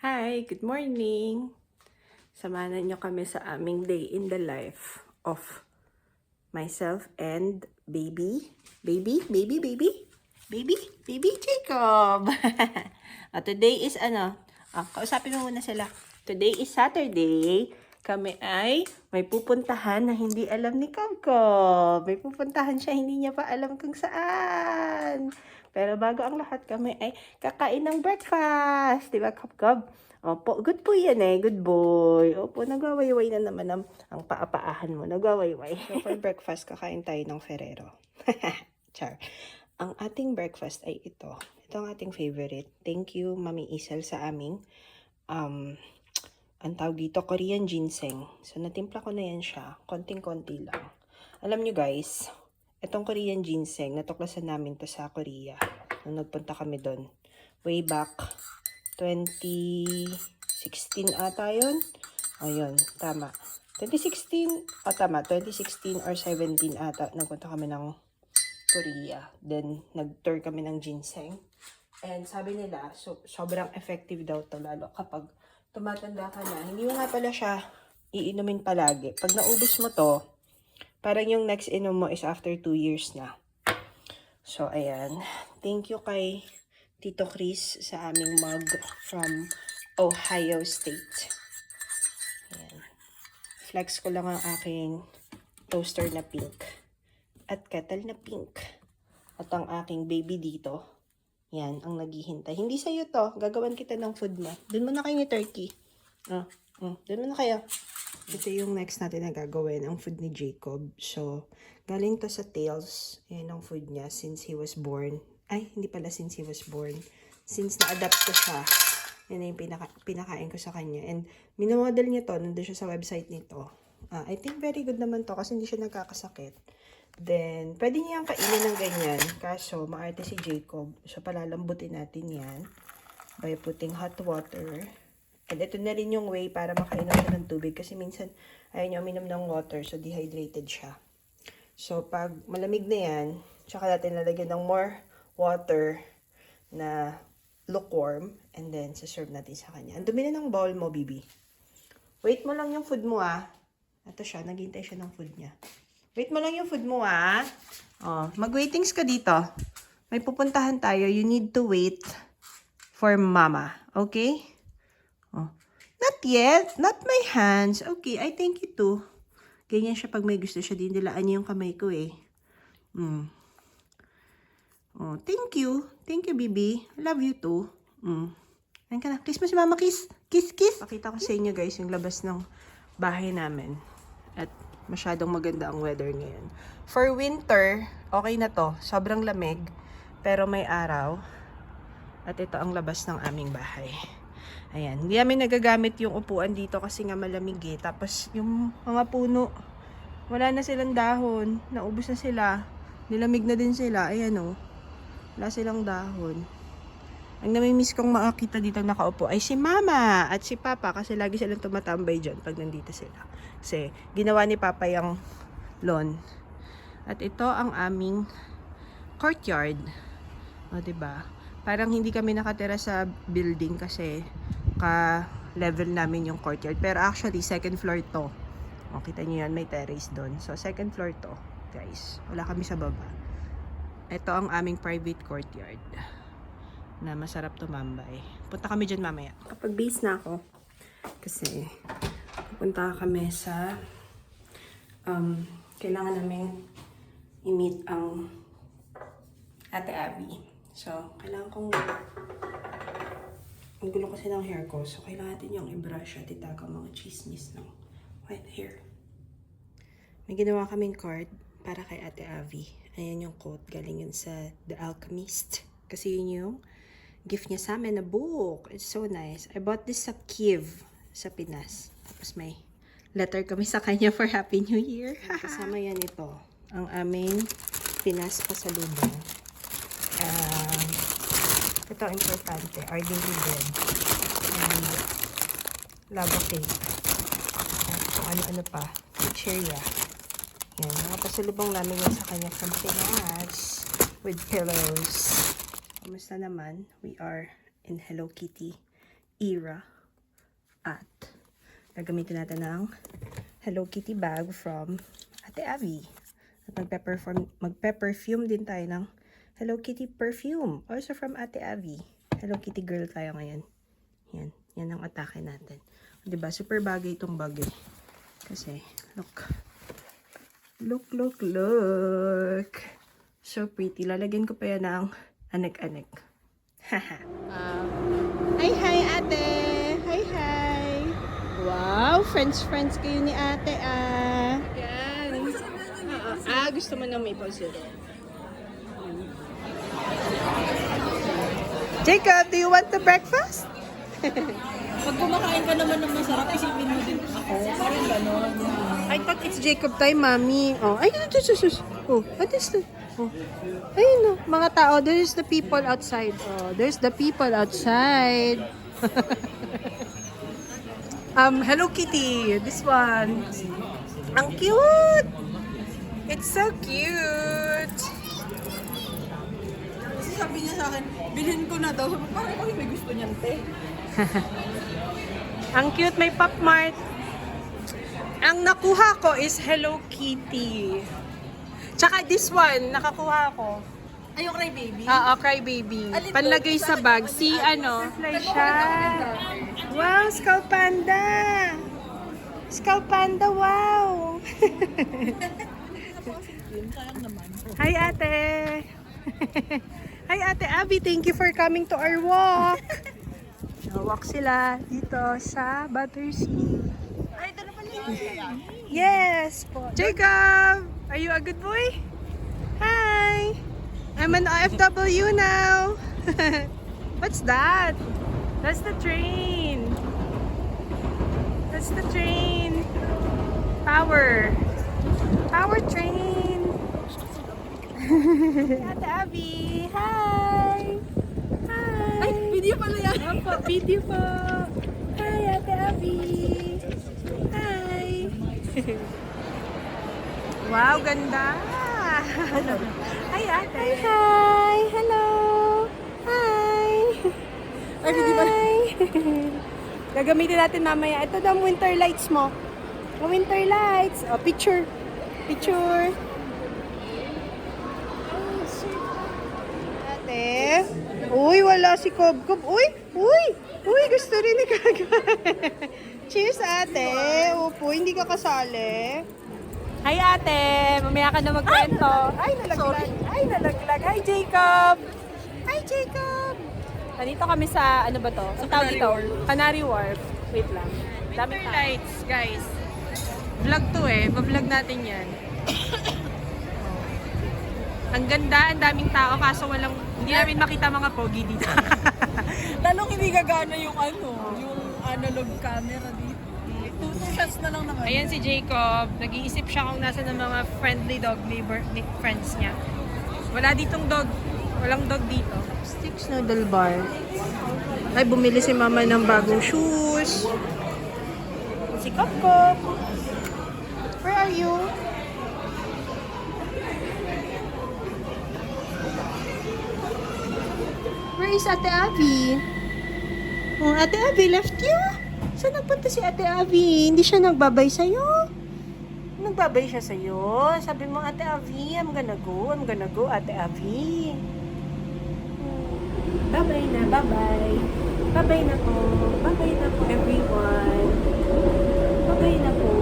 Hi, good morning! Samahan niyo kami sa aming day in the life of myself and baby. Baby Jacob! Today is kausapin mo muna sila. Today is Saturday. Kami ay may pupuntahan na hindi alam ni Coco. May pupuntahan siya, hindi niya pa alam kung saan. Pero bago ang lahat, kami ay kakain ng breakfast. Diba, Coco? Opo, good po yan eh. Good boy. Opo, nagwawayway na naman ang paapaahan mo. Nagwawayway. So, for breakfast, kakain tayo ng Ferrero. Char. Ang ating breakfast ay ito. Ito ang ating favorite. Thank you, Mami Isel, sa aming ang tawag dito, Korean ginseng. So, natimpla ko na yan siya. Konting-konti lang. Alam nyo guys, itong Korean ginseng, natuklasan namin to sa Korea. Nung nagpunta kami doon. Way back 2016 ata yun. Ayun, tama. 2016, tama. 2016 or 17 ata. Nagpunta kami ng Korea. Then, nag-tour kami ng ginseng. And sabi nila, sobrang effective daw to lalo kapag tumatanda ka na. Hindi mo nga pala siya iinumin palagi. Pag naubos mo to, parang yung next inom mo is after 2 years na. So, ayan. Thank you kay Tito Chris sa aming mug from Ohio State. Ayan. Flex ko lang ang aking toaster na pink. At kettle na pink. At ang aking baby dito. Yan, ang naghihintay. Hindi sa'yo to. Gagawan kita ng food mo. Doon mo na kayo ni Turkey. Doon mo na kayo. Ito yung next natin na gagawin. Ang food ni Jacob. So, galing to sa Tails. Yan ang food niya since he was born. Ay, hindi pala since he was born. Since na-adapt ko siya. Yan yung pinakain ko sa kanya. And, minamodel niya to. Nandun siya sa website nito. I think very good naman to kasi hindi siya nagkakasakit. Then, pwede niyang kainin ng ganyan. Kaso, maarte si Jacob. So, palalambutin natin yan by putting hot water. And ito na rin yung way para makainom siya ng tubig. Kasi minsan, ayaw niya uminom ng water. So, dehydrated siya. So, pag malamig na yan, tsaka natin lalagyan ng more water na lukewarm. And then, saserve natin sa kanya. Ang dumi na ng bowl mo, baby. Wait mo lang yung food mo, Ito siya, naghihintay siya ng food niya. Wait mo lang yung food mo, mag-waitings ka dito. May pupuntahan tayo. You need to wait for mama. Okay? Not yet. Not my hands. Okay, I thank you too. Ganyan siya pag may gusto siya. Dinilaan niya yung kamay ko eh. Thank you. Thank you, baby. Love you too. Ayan ka na. Kiss mo si mama. Kiss. Kiss, kiss. Pakita ko sa inyo guys yung labas ng bahay namin. At masyadong maganda ang weather ngayon. For winter, okay na to. Sobrang lamig. Pero may araw. At ito ang labas ng aming bahay. Ayan. Hindi namin nagagamit yung upuan dito kasi nga malamig eh. Tapos yung mga puno, wala na silang dahon. Naubos na sila. Nilamig na din sila. Ayan o. Wala silang dahon. Ang namimiss kong makakita dito nakaupo ay si mama at si papa kasi lagi silang tumatambay dyan pag nandito sila. Kasi ginawa ni papa yung lawn. At ito ang aming courtyard. O, diba? Parang hindi kami nakatira sa building kasi ka-level namin yung courtyard. Pero actually, second floor to. O, kita nyo yan, may terrace doon. So, second floor to, guys. Wala kami sa baba. Ito ang aming private courtyard na masarap tumambay. Punta kami dyan mamaya. Kapag base na ako, kasi pupunta kami sa kailangan namin i-meet ang Ate Abby. So, kailangan kong ang gulo kasi ng hair ko. So, kailangan natin yung i-brush at itago mga chismis ng white hair. May ginawa kaming card para kay Ate Abby. Ayan yung quote. Galing yun sa The Alchemist. Kasi yun yung gift niya sa amin na book. It's so nice. I bought this sa Kiev, sa Pinas. Tapos may letter kami sa kanya for Happy New Year. Kasama yan ito. Ang aming Pinas pasalubong. Ito importante. Our daily bread. And lava cake. Kung ano-ano pa. Chicheria. Yan. Mga pasalubong namin yan sa kanya from Pinas. With pillows. Kamusta naman? We are in Hello Kitty era. At gagamitin natin ng Hello Kitty bag from Ate Abby. At magpe-perfume din tayo ng Hello Kitty perfume. Also from Ate Abby. Hello Kitty girl tayo ngayon. Yan. Yan ang atake natin. Diba? Super bagay itong bagay. Kasi, look. Look. So pretty. Lalagyan ko pa yan ng anek-anek. Haha. Hi, ate! Hi! Wow! Friends kayo ni ate, ah! Yan! Gusto mo na maple syrup. Jacob, do you want the breakfast? Pag kumakain ka naman ng masarap, isipin mo din ako. Parang gano'n. I thought it's Jacob time, mommy. Oh, ay, sus. Oh, what is that? Oh. Ayun, no. Mga tao, there's the people outside. Oh, there's the people outside. Hello Kitty. This one. Ang cute. It's so cute. Kasi sabi niya sa akin, bilhin ko na daw. Sabi, parang ako may gusto niyan, te. Ang cute, may Pop Mart. Ang nakuha ko is Hello Kitty. Tsaka this one, nakakuha ko. Ay, yung cry baby? Cry baby. Panlagay sa bag. Si ano? Butterfly siya. Wow, Skull Panda. Skull Panda, wow. Sayang naman. Hi, ate. Hi, ate Abby. Thank you for coming to our walk. Walk sila dito sa Battersea. Ay, dala pala yun. Yes po. Jacob, are you a good boy? Hi. I'm an OFW now. What's that? That's the train. Power train. Ate Abby, hi. Ay, video pala yan. Opo, video po. Hi, Ate Abby. Hi. Wow, ganda. Hi, ate. Hi. Hello. Hi. Ay, video pala. Hi. Gagamitin natin mamaya. Ito daw winter lights mo. Winter lights. Oh, picture. Ate. Uy, wala si Cob. Uy, gusto rin ni Gaga. Cheers, ate. Upo, hindi ka kasali. Hi, ate. Mamaya ka na magkwento. Ay, nalaglag. Hi, Jacob. Nandito kami sa, ano ba to? Sa tawag ito? Canary Wharf. Wait lang. Daming lights, guys. Vlog to Ba-vlog natin yan. Ang ganda, ang daming tao, kaso hindi namin makita mga pogi dito. Lalong hindi gagana yung yung analog camera dito. Two shots na lang naman. Ayan si Jacob. Nag-iisip siya kung nasa ng mga friendly dog neighbor friends niya. Wala ditong dog. Walang dog dito. Sticks Noodle Bar. Ay, bumili si mama ng bagong shoes. Si Kopkop. Where are you? Where is Ate Abby? Oh, Ate Abby left you? Saan nagpunta si Ate Abby? Hindi siya nagbabay sa'yo? Nagbabay siya sa'yo? Sabi mo, Ate Abby, I'm gonna go, Ate Abby. Bye-bye na, bye-bye. Bye-bye na po. Bye-bye na po, everyone. Bye-bye na po.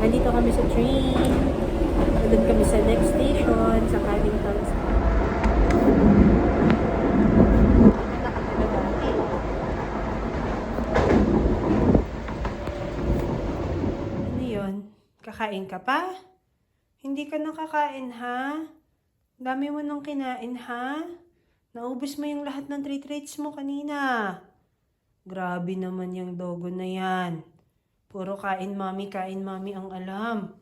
Nandito kami sa train. Nandun kami sa next station, sa Paddington. Ano yun? Kakain ka pa? Hindi ka nakakain, ha? Dami mo nang kinain, ha? Naubos mo yung lahat ng treats mo kanina. Grabe naman yung dogo na yan. Puro kain mami ang alam.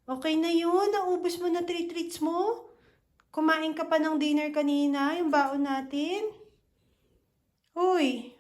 Okay na yun. Naubos mo na treats mo. Kumain ka pa ng dinner kanina, yung baon natin. Uy,